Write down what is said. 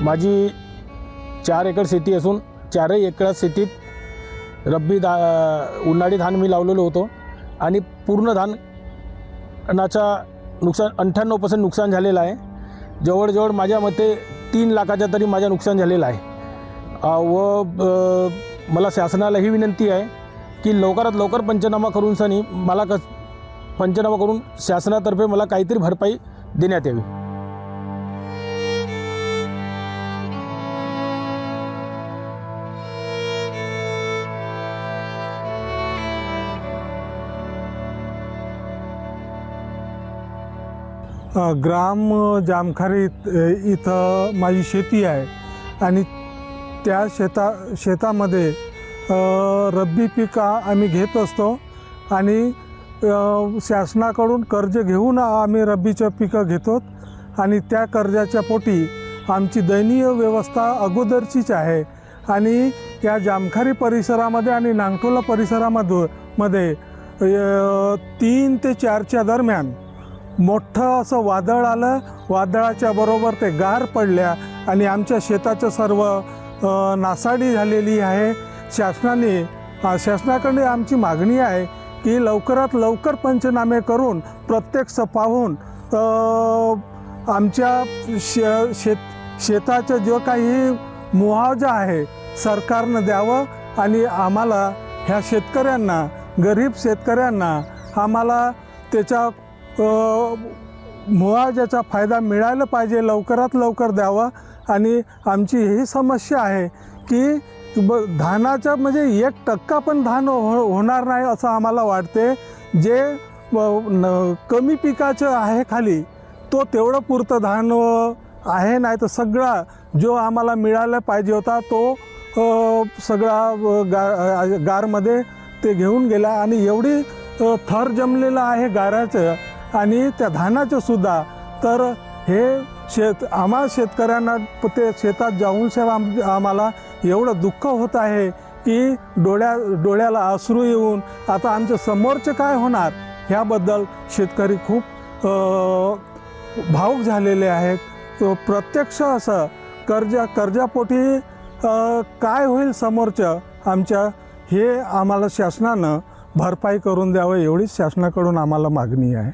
माझी 4 एकर शेती असून 4ही एकर शेतीत उन्हाळी धान मी लावलेलं होतं आणि पूर्ण धानाचा नुकसान 98% नुकसान झालेलं आहे। जवळजवळ माझ्या मते 3 लाखाच्या तरी माझं नुकसान झालेलं आहे। व मला शासनाला ही विनंती आहे की लवकरात लवकर पंचनामा करून मला पंचनामा करून शासनातर्फे मला काहीतरी भरपाई देण्यात यावी। ग्राम जामखारी इथं माझी शेती आहे आणि त्या शेतामध्ये रब्बी पीक आम्ही घेत असतो आणि शासनाकडून कर्ज घेऊन आम्ही रब्बीचं पिकं घेतो आणि त्या कर्जाच्या पोटी आमची दयनीय व्यवस्था अगोदरचीच आहे। आणि या जामखारी परिसरामध्ये आणि नांगटोला परिसरामध्ये 3 ते 4च्या दरम्यान मोठं असं वादळ आलं। वादळाच्या बरोबर ते गार पडल्या आणि आमच्या शेताचं सर्व नासाडी झालेली आहे। शासनाकडे आमची मागणी आहे की लवकरात लवकर पंचनामे करून प्रत्यक्ष पाहून आमच्या शेताचं जो काही मुआवजा आहे सरकारनं द्यावं आणि आम्हाला ह्या शेतकऱ्यांना, गरीब शेतकऱ्यांना आम्हाला त्याचा मुआवजाचा फायदा मिळायला पाहिजे, लवकरात लवकर द्यावं। आणि आमची ही समस्या आहे की धानाचं म्हणजे 1% पण धान होणार नाही असं आम्हाला वाटते। जे कमी पिकाचं आहे खाली तो तेवढं पुरतं धान आहे, नाही तर सगळा जो आम्हाला मिळायला पाहिजे होता तो सगळा गारमध्ये ते घेऊन गेला आणि एवढी थर जमलेलं आहे गाराचं आणि त्या धानाचं सुद्धा। तर हे आम्हा शेतकऱ्यांना ते शेतात जाऊन आम्हाला एवढं दुःख होत आहे की डोळ्याला अश्रू येऊन आता आमच्या समोरचं काय होणार ह्याबद्दल शेतकरी खूप भावुक झालेले आहेत। तो प्रत्यक्ष असं कर्जापोटी काय होईल समोरचं आमच्या, हे आम्हाला शासनानं भरपाई करून द्यावं एवढीच शासनाकडून आम्हाला मागणी आहे।